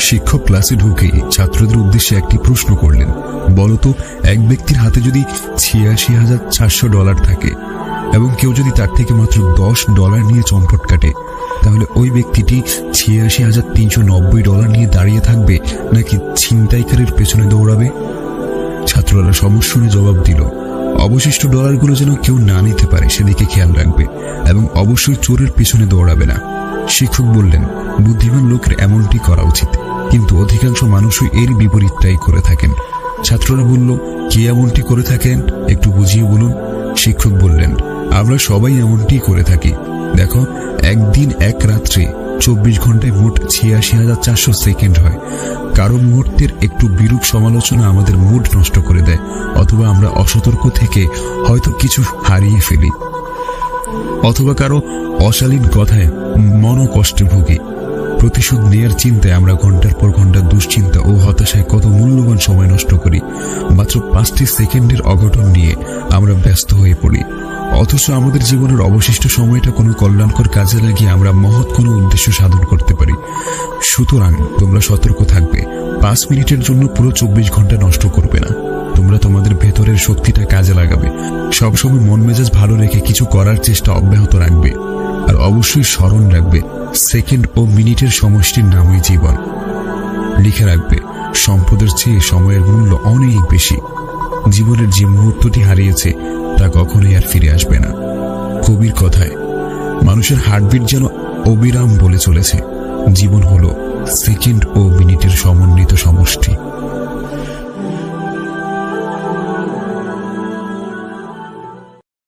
শিক্ষক ক্লাসে ঢুকে ছাত্রদের উদ্দেশ্যে একটি প্রশ্ন করলেন, বলতো এক ব্যক্তির হাতে যদি $৮৬,৪০০ থাকে এবং কেউ যদি তার থেকে মাত্র $10 নিয়ে চম্পট কাটে, তাহলে ওই ব্যক্তিটি $৮৬,৩৯০ নিয়ে দাঁড়িয়ে থাকবে নাকি ছিনতাইকারীর পেছনে দৌড়াবে? ছাত্ররা সমস্যা নিয়ে জবাব দিল, অবশিষ্ট ডলারগুলো যেন কেউ না নিতে পারে সেদিকে খেয়াল রাখবে এবং অবশ্যই চোরের পেছনে দৌড়াবে না। শিক্ষক বললেন, বুদ্ধিমান লোকের এমনটি করা উচিত, কিন্তু অধিকাংশ মানুষই এর বিপরীতটাই করে থাকেন। ছাত্ররা বলল, কে এমনটি করে থাকেন, একটু বুঝিয়ে বলুন। শিক্ষক বললেন, আমরা সবাই এমনটি করে থাকি। দেখো, একদিন এক রাত্রে 24 ঘন্টায় মোট ৮৬,৪০০ সেকেন্ড হয়। কারো মুহূর্তের একটু বিরূপ সমালোচনা আমাদের মুড নষ্ট করে দেয়, অথবা আমরা অসতর্ক থেকে হয়তো কিছু হারিয়ে ফেলি, অথবা কারো অশালীন কথায় মনোকষ্টে ভুগি। প্রতিশোধ নেয়ার চিন্তায় আমরা ঘন্টার পর ঘন্টা দুশ্চিন্তা ও হতাশায় কত মূল্যবান সময় নষ্ট করি। মাত্র 5টি সেকেন্ডের অঘটন নিয়ে আমরা ব্যস্ত হয়ে পড়ি, অথচ আমাদের জীবনের অবশিষ্ট সময়টা কোনো কল্যাণকর কাজে লাগিয়ে আমরা মহৎ কোনো উদ্দেশ্য সাধন করতে পারি। সুতরাং তোমরা সতর্ক থাকবে, 5 মিনিটের জন্য পুরো 24 ঘন্টা নষ্ট করবে না। তোমরা তোমাদের ভেতরের শক্তিটা কাজে লাগাবে, সবসময় মন মেজাজ ভালো রেখে কিছু করার চেষ্টা অব্যাহত রাখবে, আর অবশ্যই স্মরণ রাখবে, সেকেন্ড ও মিনিটের সমষ্টির নামই জীবন। লিখে রাখবে, সম্পদের চেয়ে সময়ের মূল্য অনেক বেশি। জীবনের যে মুহূর্তটি হারিয়েছে তা কখনোই আর ফিরে আসবে না। কবির কথায়, মানুষের হার্টবিট যেন অবিরাম বলে চলেছে, জীবন হলো সেকেন্ড ও মিনিটের সমন্বিত সমষ্টি।